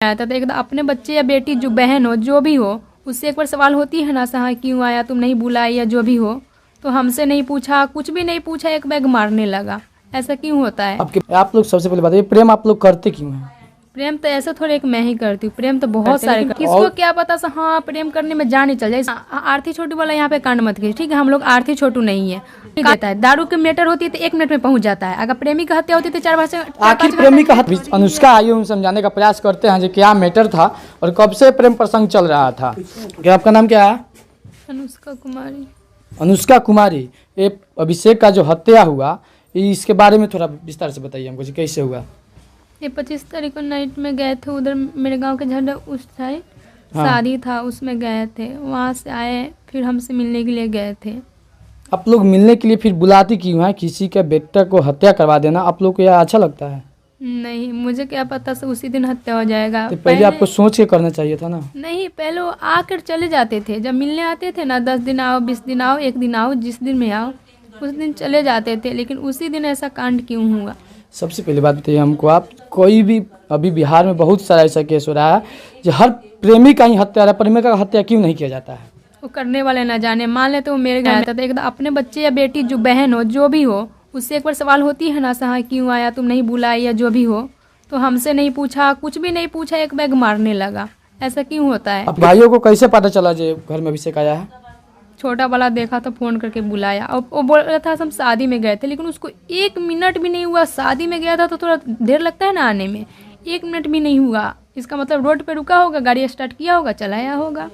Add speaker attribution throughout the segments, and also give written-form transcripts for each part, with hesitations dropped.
Speaker 1: आया था तो एक अपने बच्चे या बेटी जो बहन हो जो भी हो उससे एक बार सवाल होती है ना हाँ क्यों आया, तुम नहीं बुलाई या जो भी हो, तो हमसे नहीं पूछा, कुछ भी नहीं पूछा, एक बैग मारने लगा। ऐसा क्यों होता है?
Speaker 2: आप लोग सबसे पहले बताइए, प्रेम आप लोग करते क्यों हैं?
Speaker 1: प्रेम तो ऐसा थोड़ा एक मैं ही करती हूँ, प्रेम तो बहुत सारे किसको क्या पता हाँ प्रेम करने में जान ही चल जाए। आरती छोटू वाला यहाँ पे कांड मत कीजिए, ठीक है? हम लोग आरती छोटू नहीं है। देता है दारू की मैटर होती है तो 1 मिनट में पहुंच जाता है, अगर प्रेमी की हत्या होती है तो 4 बजे।
Speaker 2: आखिर प्रेमी का हत्या अनुष्का आई हम समझाने का प्रयास करते हैं जो क्या मैटर था और कब से प्रेम प्रसंग चल रहा था। क्या आपका नाम क्या है?
Speaker 1: अनुष्का कुमारी।
Speaker 2: अनुष्का कुमारी, ये अभिषेक का जो हत्या हुआ इसके बारे में थोड़ा विस्तार से बताइए हमको, कैसे हुआ?
Speaker 1: ये 25 तारीख को नाइट में गए थे उधर मेरे गांव के झंडा उस साइड शादी था, उसमें गए थे, वहाँ से आए फिर हमसे मिलने के लिए गए थे।
Speaker 2: आप लोग मिलने के लिए फिर बुलाती क्यों है? किसी के बेटे को हत्या करवा देना आप लोग को यह अच्छा लगता है?
Speaker 1: नहीं, मुझे क्या पता से उसी दिन हत्या हो जाएगा।
Speaker 2: तो पहले आपको सोच के करना चाहिए था ना।
Speaker 1: नहीं, पहले वो आकर चले जाते थे, जब मिलने आते थे ना 10 दिन आओ, 20 दिन आओ, 1 दिन आओ, जिस दिन में आओ उस दिन चले जाते थे, लेकिन उसी दिन ऐसा कांड क्यों हुआ?
Speaker 2: सबसे पहले बात बताइए हमको, आप कोई भी अभी बिहार में बहुत सारा ऐसा केस हो रहा है जो हर प्रेमी का ही हत्या, प्रेमिका का हत्या क्यों नहीं किया जाता है?
Speaker 1: वो करने वाले ना जाने, मान ले तो मेरे घर था तो एक अपने बच्चे या बेटी जो बहन हो जो भी हो उससे एक बार सवाल होती है ना हाँ क्यों आया, तुम नहीं बुलाई या जो भी हो, तो हमसे नहीं पूछा, कुछ भी नहीं पूछा, एक बैग मारने लगा। ऐसा क्यों होता है?
Speaker 2: आप भाइयों को कैसे पता चला जो घर में अभिषेक आया है?
Speaker 1: छोटा वाला देखा तो फोन करके बुलाया और वो बोल रहा था हम शादी में गए थे, लेकिन उसको 1 मिनट भी नहीं हुआ। शादी में गया था तो थोड़ा देर लगता है ना आने में, 1 मिनट भी नहीं हुआ। इसका मतलब रोड पे रुका होगा, गाड़ी स्टार्ट किया होगा, चलाया होगा।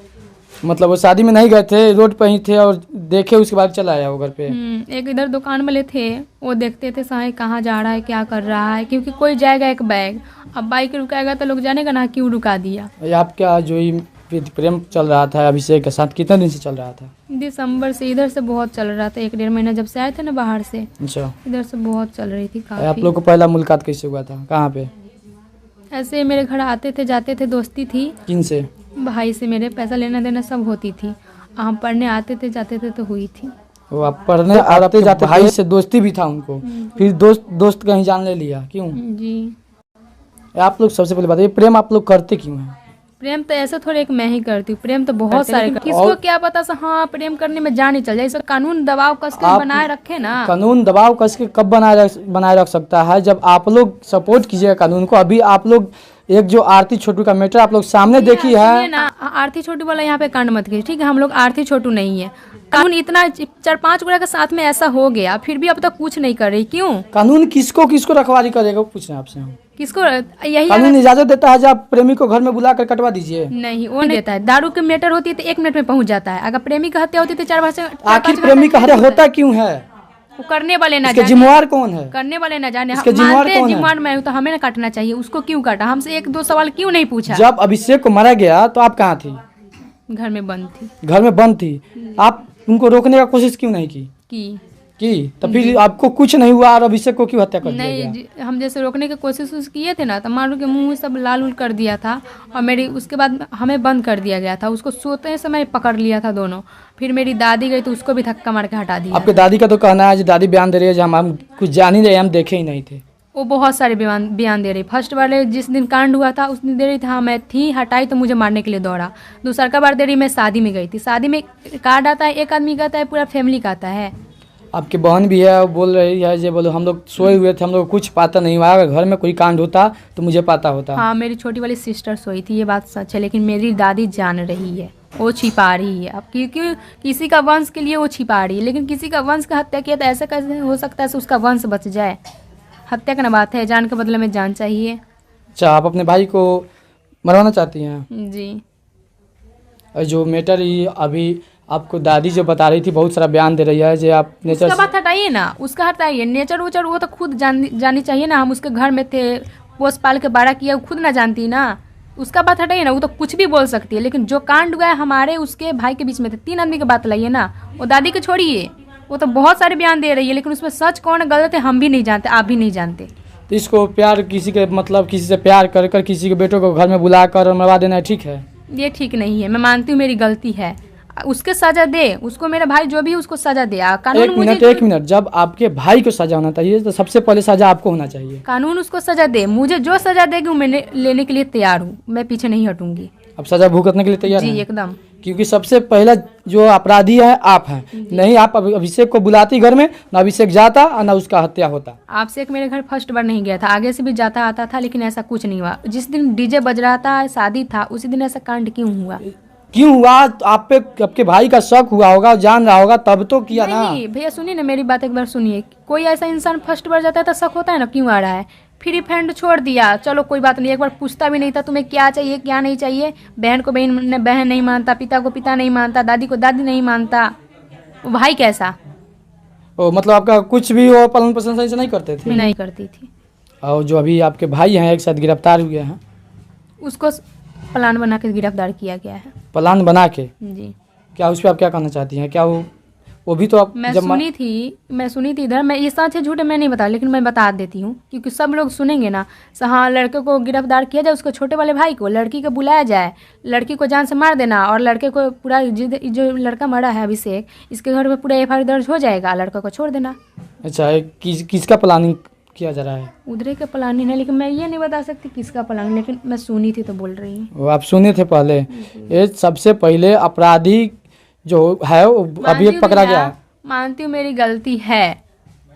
Speaker 2: मतलब वो शादी में नहीं गए थे, रोड पे ही थे और देखे उसके बाद चला आया वो घर पे?
Speaker 1: एक इधर दुकान वाले थे, वो देखते थे साहे कहाँ जा रहा है, क्या कर रहा है, क्योंकि कोई जाएगा एक बैग, अब बाइक रुकाएगा तो लोग जानेगा ना क्यों रुका दिया।
Speaker 2: आपका जो प्रेम चल रहा था अभिषेक के साथ कितने दिन से चल रहा था?
Speaker 1: दिसंबर से इधर से बहुत चल रहा था, 1 डेढ़ महीना जब से आए थे ना बाहर से।
Speaker 2: अच्छा,
Speaker 1: इधर से बहुत चल रही थी काफी।
Speaker 2: आप लोग को पहला मुलाकात कैसे हुआ था, कहाँ पे?
Speaker 1: ऐसे मेरे घर आते थे जाते थे, दोस्ती थी।
Speaker 2: किन से?
Speaker 1: भाई से मेरे, पैसा लेना देना सब होती थी। हम पढ़ने आते थे जाते थे तो हुई थी।
Speaker 2: वो आप पढ़ने आते जाते भाई से दोस्ती भी था उनको, फिर दोस्त कहीं जान ले लिया, क्यों?
Speaker 1: जी।
Speaker 2: आप लोग सबसे पहले बताइए, प्रेम आप लोग करते क्यों हैं?
Speaker 1: प्रेम तो ऐसा थोड़ा एक मैं ही करती हूँ, प्रेम तो बहुत सारे किसको क्या पता से हाँ प्रेम करने में जान ही चल जाए। कानून दबाव कस के बनाए रखे ना।
Speaker 2: कानून दबाव कस के कब बनाए रख सकता है? जब आप लोग सपोर्ट कीजिएगा कानून को। अभी आप लोग एक जो आरती छोटू का मैटर आप लोग सामने देखी है
Speaker 1: ना, आरती छोटू वाला यहाँ पे कांड मत कीजिए, ठीक है? हम लोग आरती छोटू नहीं है। कानून इतना 4-5 गुना के साथ में ऐसा हो गया, फिर भी अब तक कुछ नहीं कर रही, क्यों?
Speaker 2: कानून किसको रखवाली करेगा पूछ रहे हैं आपसे हम।
Speaker 1: किसको यही
Speaker 2: कानून इजाजत देता है जब आप प्रेमी को घर में बुला कर कटवा दीजिए?
Speaker 1: नहीं, वो नहीं देता है। दारू की मैटर होती है तो 1 मिनट में पहुंच जाता है, अगर प्रेमी की हत्या होती है तो 4 बजे।
Speaker 2: आखिर प्रेमी का हत्या होता क्यों है?
Speaker 1: वो करने वाले ना
Speaker 2: जाने, जिम्मेवार कौन है?
Speaker 1: करने वाले ना जाने,
Speaker 2: जिम्मेवार
Speaker 1: मैं हूँ तो हमें ना काटना चाहिए, उसको क्यों काटा? हमसे 1-2 सवाल क्यों नहीं पूछा?
Speaker 2: जब अभिषेक को मारा गया तो आप कहाँ थी?
Speaker 1: घर में बंद थी।
Speaker 2: घर में बंद थी, आप उनको रोकने का कोशिश क्यों नहीं की? तो फिर आपको कुछ नहीं हुआ और अभिषेक को क्यों हत्या कर दिया गया?
Speaker 1: नहीं, हम जैसे रोकने की कोशिश किए थे ना तो मारू के मुंह सब लाल उल कर दिया था और मेरी उसके बाद हमें बंद कर दिया गया था। उसको सोते समय पकड़ लिया था दोनों, फिर मेरी दादी गई तो उसको भी धक्का मार के हटा दिया।
Speaker 2: आपके दादी का तो कहना है, दादी बयान दे रही है जो हम कुछ जान ही नहीं, हम देखे ही नहीं थे।
Speaker 1: वो बहुत सारे बयान दे रही। फर्स्ट वाले जिस दिन कांड हुआ था उस दिन दे रही थी हाँ मैं थी, हटाई तो मुझे मारने के लिए दौड़ा। दूसरा का बार दे रही मैं शादी में गई थी। शादी में कार्ड आता है, एक आदमी का आता है, पूरा फैमिली का आता है।
Speaker 2: आपकी बहन भी है, वो बोल रही है जो बोलो हम लोग सोए हुए थे, हम लोग कुछ पता नहीं हुआ, अगर घर में कोई कांड होता तो मुझे पता होता।
Speaker 1: हाँ, मेरी छोटी वाली सिस्टर सोई थी, ये बात सच है, लेकिन मेरी दादी जान रही है, वो छिपा रही है। अब क्योंकि किसी का वंश के लिए वो छिपा रही है, लेकिन किसी का वंश का हत्या किया तो ऐसा कैसे हो सकता है उसका वंश बच जाए? हत्या का ना बात है, जान के बदले में जान चाहिए।
Speaker 2: अच्छा, आप अपने भाई को मरवाना चाहती हैं?
Speaker 1: जी।
Speaker 2: और जो मैटर अभी आपको दादी जो बता रही थी, बहुत सारा बयान दे रही है जो आप नेचर
Speaker 1: उसका बात हटाइए ना, उसका हटाइए। नेचर वेचर वो तो खुद जानी चाहिए ना। हम उसके घर में थे, पोस पाल के बड़ा किया, खुद ना जानती ना। उसका बात हटाइए ना, वो तो कुछ भी बोल सकती है, लेकिन जो कांड हुआ है हमारे उसके भाई के बीच में थे, 3 आदमी की बात लाइए ना। वो दादी के छोड़िए, वो तो बहुत सारे बयान दे रही है, लेकिन उसमें सच कौन गलत है हम भी नहीं जानते, आप भी नहीं जानते।
Speaker 2: तो इसको प्यार किसी के मतलब किसी से प्यार कर कर किसी के बेटों को घर में बुला कर मरवा देना ठीक है?
Speaker 1: ये ठीक नहीं है, मैं मानती हूँ मेरी गलती है। उसके सजा दे, उसको मेरा भाई जो भी है उसको सजा दे। कानून मुझे
Speaker 2: एक मिनट, जब आपके भाई को सजा होना चाहिए तो सबसे पहले सजा आपको होना चाहिए।
Speaker 1: कानून उसको सजा दे, मुझे जो सजा देगी मैं लेने के लिए तैयार हूँ, मैं पीछे नहीं हटूंगी।
Speaker 2: अब सजा भुगतने के लिए तैयार
Speaker 1: जी
Speaker 2: हैं?
Speaker 1: एकदम।
Speaker 2: क्योंकि सबसे पहला जो अपराधी है आप हैं। नहीं आप अभिषेक को बुलाती घर में, ना अभिषेक जाता और ना उसका हत्या होता।
Speaker 1: आपसे एक मेरे घर फर्स्ट बार नहीं गया था, आगे से भी जाता आता था, लेकिन ऐसा कुछ नहीं हुआ। जिस दिन डीजे बज रहा था, शादी था, उसी दिन ऐसा कांड क्यों हुआ?
Speaker 2: क्यों हुआ? आप पे आपके भाई का शक हुआ होगा, जान रहा होगा तब तो किया ना।
Speaker 1: नहीं भैया सुनिए ना, मेरी बात एक बार सुनिए। कोई ऐसा इंसान फर्स्ट बार जाता है तो शक होता है ना, क्यों आ रहा है? फ्री फ्रेंड छोड़ दिया, चलो कोई बात नहीं, एक बार पूछता भी नहीं था तुम्हें क्या चाहिए क्या नहीं चाहिए। बहन को बहन नहीं मानता, पिता को पिता नहीं मानता, दादी को दादी नहीं मानता, वो भाई कैसा?
Speaker 2: ओ मतलब आपका कुछ भी वो पालन पोषण सही से नहीं करते थे?
Speaker 1: नहीं करती थी।
Speaker 2: और जो अभी आपके भाई हैं एक साथ गिरफ्तार हुए हैं,
Speaker 1: उसको प्लान बना के गिरफ्तार किया गया है।
Speaker 2: प्लान बना के?
Speaker 1: जी।
Speaker 2: क्या उस पर आप क्या कहना चाहती हैं? क्या वो भी तो आप
Speaker 1: मैं सुनी थी इधर, मैं ये सच है झूठ है मैं नहीं बता, लेकिन मैं बता देती हूँ क्योंकि सब लोग सुनेंगे ना। हाँ, लड़के को गिरफ्तार किया जाए, उसको छोटे वाले भाई को, लड़की को बुलाया जाए, लड़की को जान से मार देना, और लड़के को पूरा जो लड़का मरा है अभिषेक, इसके घर में पूरा FIR दर्ज हो जाएगा, लड़का को छोड़ देना।
Speaker 2: अच्छा, किसका प्लानिंग किया जा रहा है?
Speaker 1: उधर का प्लानिंग है, लेकिन मैं ये नहीं बता सकती किसका प्लानिंग, लेकिन मैं सुनी थी तो बोल रही हूँ।
Speaker 2: वो आप सुने थे पहले? ये सबसे पहले अपराधी जो है वो अभी एक पकड़ा गया है।
Speaker 1: मानती हूँ मेरी गलती है,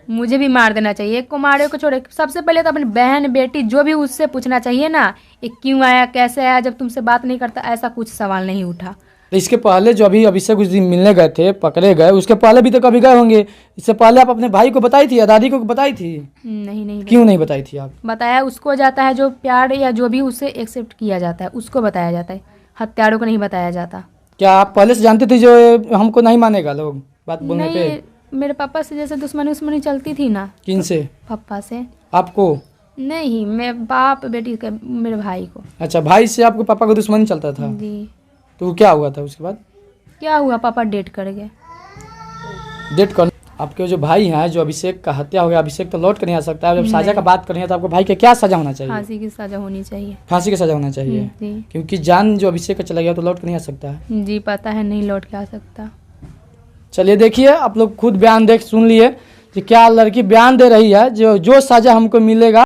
Speaker 1: मुझे भी मार देना चाहिए। कुमारे को छोड़े, सबसे पहले तो अपनी बहन बेटी जो भी उससे पूछना चाहिए ना, ये क्यों आया कैसे आया, जब तुमसे बात नहीं करता, ऐसा कुछ सवाल नहीं उठा।
Speaker 2: तो इसके पहले जो अभी अभिषेक उस दिन मिलने गए थे, पकड़े गए, उसके पहले भी तो कभी गए होंगे। इससे पहले आप अपने भाई को बताई थी या दादी को बताई थी?
Speaker 1: नहीं।
Speaker 2: क्यों नहीं बताई थी आप?
Speaker 1: बताया उसको जाता है जो प्यार या जो भी उसे एक्सेप्ट किया जाता है उसको बताया जाता है, हत्यारों को नहीं बताया जाता।
Speaker 2: क्या आप पहले से जानते थे जो हमको नहीं मानेगा लोग बात बोलने पे?
Speaker 1: नहीं, मेरे पापा से जैसे दुश्मनी चलती थी ना।
Speaker 2: किन से?
Speaker 1: पापा से।
Speaker 2: आपको?
Speaker 1: नहीं, मैं बाप बेटी के, मेरे भाई को।
Speaker 2: अच्छा, भाई से आपको पापा को दुश्मनी चलता था?
Speaker 1: जी।
Speaker 2: तो क्या हुआ था उसके बाद?
Speaker 1: क्या हुआ, पापा डेट कर गए।
Speaker 2: डेट कर? आपके जो भाई हैं, जो अभिषेक का हत्या हो गया, अभिषेक तो लौट कर नहीं आ सकता है। जब साजा का बात करें तो आपको भाई के क्या सजा होना चाहिए?
Speaker 1: फांसी की सजा होनी चाहिए।
Speaker 2: फांसी की सजा होना चाहिए?
Speaker 1: जी।
Speaker 2: क्योंकि जान जो अभिषेक का चला गया तो लौट कर नहीं आ सकता है।
Speaker 1: जी पता है, नहीं लौट के आ सकता।
Speaker 2: चलिए देखिए, आप लोग खुद बयान सुन लिए कि क्या लड़की बयान दे रही है, जो सजा हमको मिलेगा